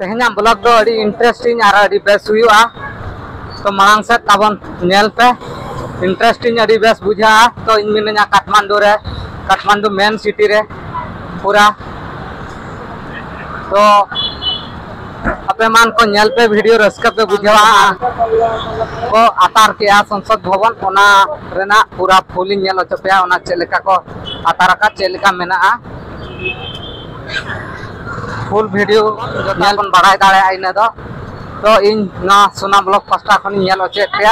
तेहना ब्लॉग दो अड़ी इंटरेस्टिंग और अड़ी बेस हुआ तो मांग से तबन नेल पे इंटरेस्टिंग अड़ी बेस बुझा तो इन मिना काठमांडू मेन सिटी रे पूरा तो अपे मान को नेल पे वीडियो रस्का पे बुझा को आतार के संसद भवन ओना रेना पूरा फुल नेल चपया ओना चेलेका को आतार का चेलेका मेना फुल वीडियो नेल बन बढ़ाई दाड़े आइना दो तो इन ना सोना ब्लॉग पास्टा खन नेल ओचे पे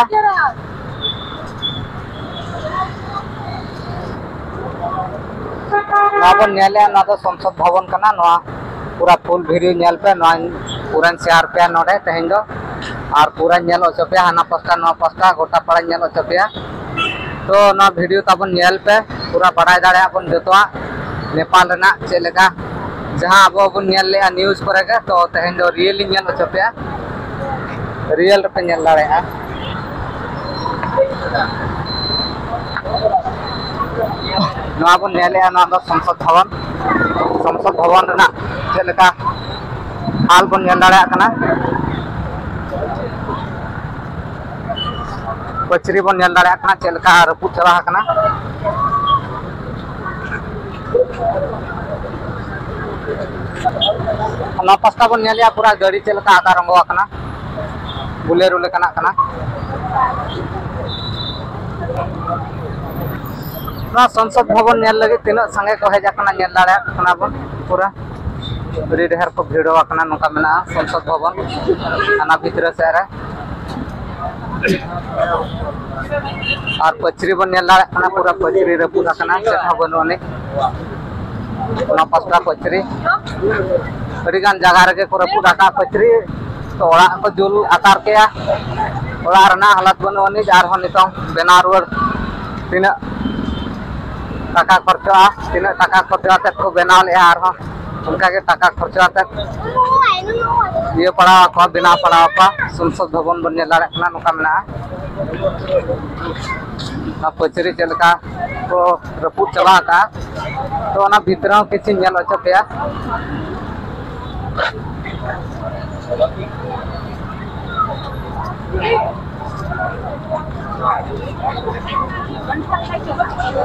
ना बन नेले ना तो संसद भवन कना ना पूरा फुल वीडियो नेल पे ना पूरा शेयर पे नोडे तेहन दो और पूरा नेल ओचे पे हाना पास्टा गोटा पड़ा नेल ओचे पे तो ना वीडियो तबन नेल पे पूरा बढ़ाई दाड़े अपन जतवा नेपाल रेना चेलेका जहाँ अब बन नेल ले न्यूज़ पर के तो तेहन दो रियल नेल ओचे पे रियल पे नेल दाड़े ना बन नेले ना दो संसद भवन रेना चेलेका हाल बन नेल दाड़े कना पचरी बन नेल दाड़े कना चेलेका रपुद चला कना ना पास्ता बन नेलिया पूरा गाड़ी चलका आका रंगवा कना बुलेरो लेकना कना ना संसद भवन नेल लगे तीन संगे को हेजा कना नेल दाड़े कना बन पूरा बड़ी ढेर को भीड़ कना नोका मेना संसद भवन आना भीतर से रे और पचरी बन नेल दाड़े कना पूरा पचरी रे पूरा कना चेहा बनोने ना पास्ता पचरी अड़ी गान जगह रे को रपू डाटा पचरी तो ओड़ा को जुल आकार के ओड़ा रना हालत बनोनी जार हो नितों बेना रुवर तीना टाका खर्चा तीना टाका खर्चा तक को बेनाव ले आर हो उनका के टाका खर्चा तक ये पड़ा को बिना पड़ा का संसद भवन बन नेल दाड़े कना नोका मेना ना पचरी चलका को रपुद चला का तो ना भीतर किसी नेल ओचे पे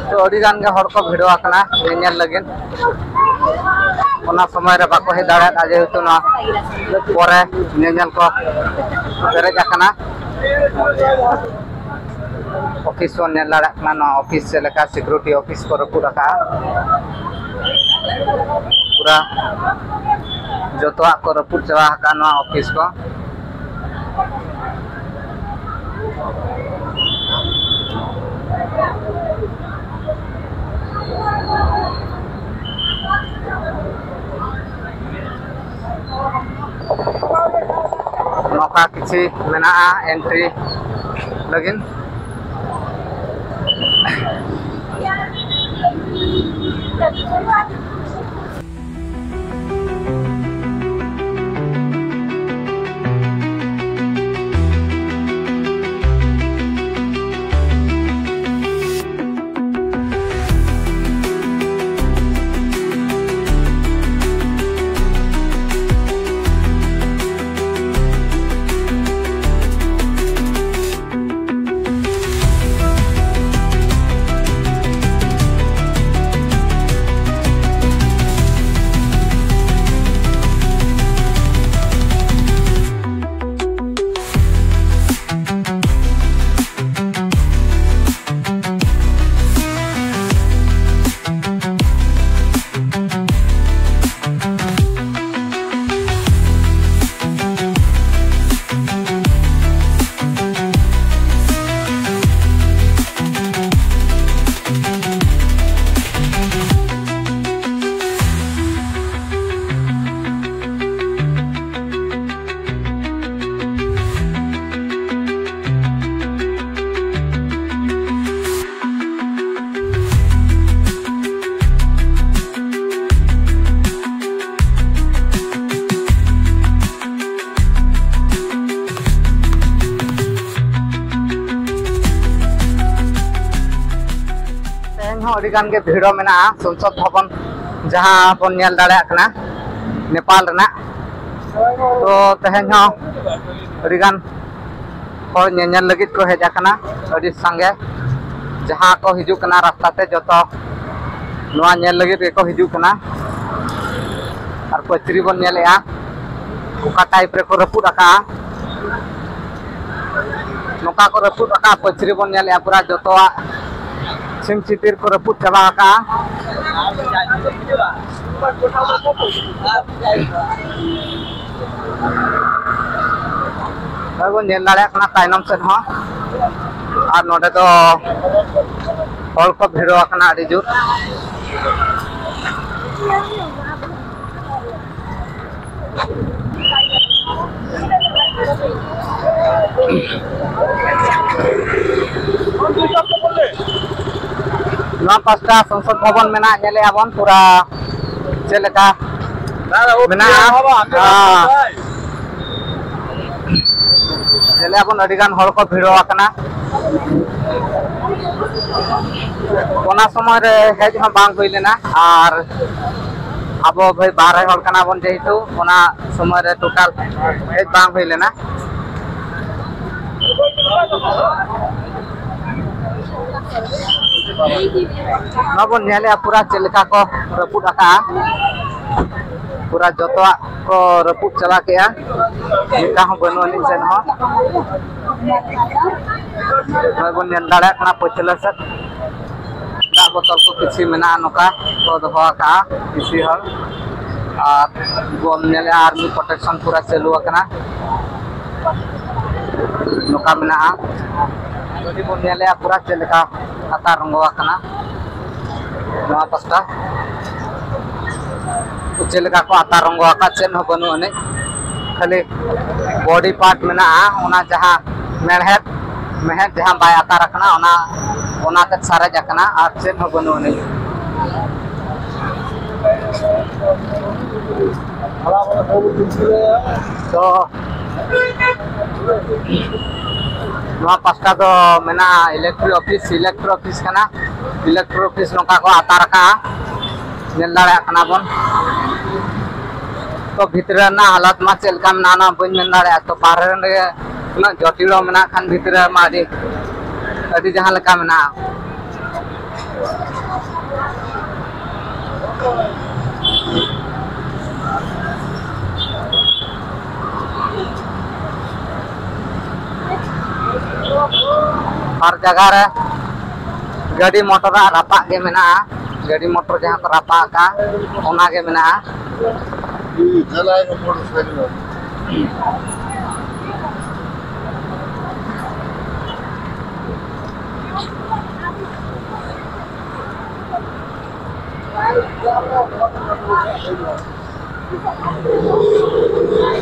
तो अड़ी गान के हर को भिड़ो कना नेल लगिन ओना समय रे बाको हे दाड़ा आज हेतु ना परे नेल को पेरेज कना ऑफिस को नेल दाड़ा कना ना ऑफिस से लेका सिक्योरिटी ऑफिस को रपू रखा पूरा जोतवा को रपुद चला का ना ऑफिस को नौका किसी मेना एंट्री लगिन अड़ीगान के भीड़ो मेना संसद भवन जहाँ बन नेल दाड़े नेपाल रेना तो तेहन अड़ीगान और नेल लगित को हेजना अड़ी संगे जहाँ को हिजुकना रास्ताते जो नेल लगित को हिजुकना और पचरी बन नेलेआ उका टाइप रे को रपुद आका नोका को रपुद आका पचरी बन नेलेआ पूरा जोतोआ सिम चितिर को रपुद चाबा आका बन नेल दाड़े कना तायनम सेन हो और नोडे तो हर को भिड़ो आकना अड़ी जुर पास्टा संसद भवन में नेले आबन पूरा चलेका मेना नेले आबन अड़ीगान हर को भिड़ो आकना ओना समय रे हेज हम बांग होई लेना और अब भाई बारह हर कना बन जेहेतु ओना समय रे टोटल हेज बांग होई लेना नबन नेले पूरा चलेका को रपुद आका पूरा जोतवा को रपुद चला केया निका हो बनो नि सेन हो नबन नेल दाड़ा कना पचला से दा बोतल को किसी मेना नोका को दोहा का किसी हल और बन नेले आर्मी प्रोटेक्शन पूरा चालू आकना नोका मेना गडी बन नेले पूरा चलेका आता रंगो आकना नवा पास्टा चलेका को आता रंगो आका चेन हो बनु अने खाली बॉडी पार्ट मेना ओना जहां मेहनत जहां बाय आता रखना ओना तक सारा जकना और चेन हो बनु अने तो नवा पास्टा तो मेना इलेक्ट्रिक ऑफिस कना इलेक्ट्रिक ऑफिस नोका को आता रखा नेल दाड़ा कना बन तो भीतर ना हालत मा चलका मेना ना बन मेन दाड़ा तो बाहर रे ना जटिलो मेना खान भीतर मा अडी जहां लेका मेना हर जगह रे गाड़ी मोटर रापा के मेना गाड़ी मोटर जहां को रापा का ओना के मेना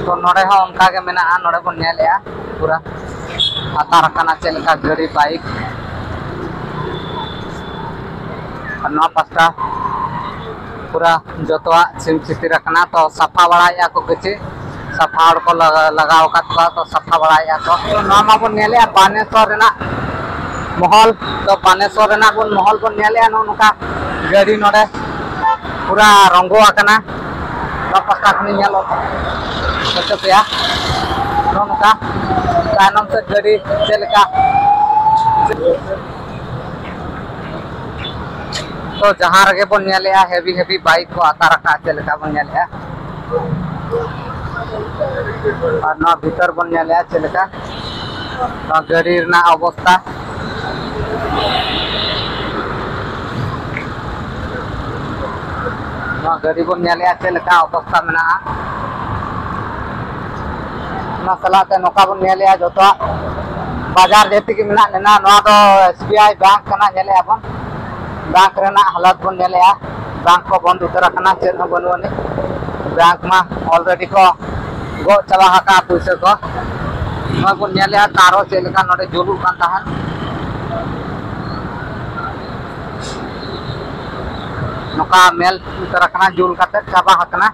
तो नोड़े हो उनका के मेना नोड़े बन नेलेया पूरा आता रखना चलेका गाड़ी बाइक नवा पास्टा पूरा जोतवा सिम चिती रखना तो सफा बड़ा को किसी सफा को लगाव का तो सफा बड़ा तो नवा बन नेले बानेश्वर रेना महल तो बानेश्वर रेना बन महल बन नेले नोका गाड़ी नोड़े पूरा रंगो आकना नवा पास्टा खनि नेलो तो पेया नोका तायनम से गाड़ी चलेका तो जहाँ रगे बन नेलेया हेवी बाइक को आता रखा चलेका बन नेलेया और ना भीतर बन नेलेया चलेका ना गाड़ी ना अवस्था ना गाड़ी बन नेलेया चलेका अवस्था मेना ना सलाते नोका बन नेलेया जो तो बाजार जेती की मेना लेना नवा तो SBI बैंक कना नेले अपन बैंक रेना हालत बन नेलेया बैंक को बंद उतर रखना चेन हो बनु ने बैंक मा ऑलरेडी को गो चला हका पैसा को नवा बन नेलेया तारो चेलका नोडे जुलु कान ताहन नोका मेल उतर रखना जुल काते चाबा हकना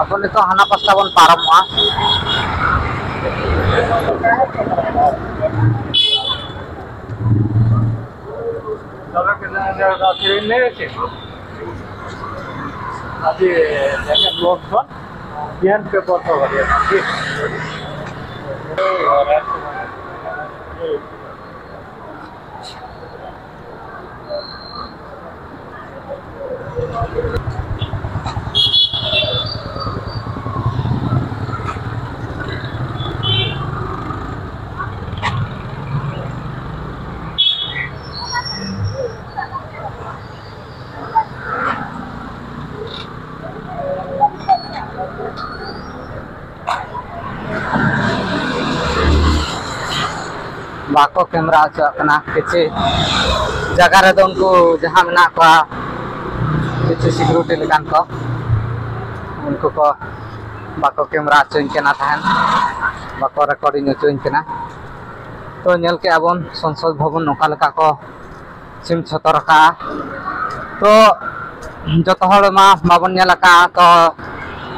अपन तो हाना पास्टा बन पारमवा अभी लोकधन ज्ञान पेपर तो बाको कैमरा चलना किसी जगह रे उनको जहाँ में किसी सिक्योरिटी लेकान को उनको को बाको कैमरा चोइन केना तहन बाको रिकॉर्डिंग चोइन केना तो नेल के आबन संसद भवन नोका लेका को सिम छतर का तो जत हड़ मा बाबन नेल का तो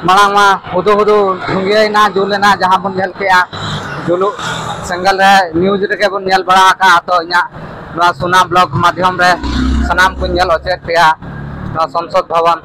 मांग मा हुदु हुदु धुंगियना जुलेना जहाँ बन नेल के जुलू सेंगल रे न्यूज रे बन नेल बड़ा का तो इना सोना ब्लॉग माध्यम रे सनाम को नेल अचेत पे संसद भवन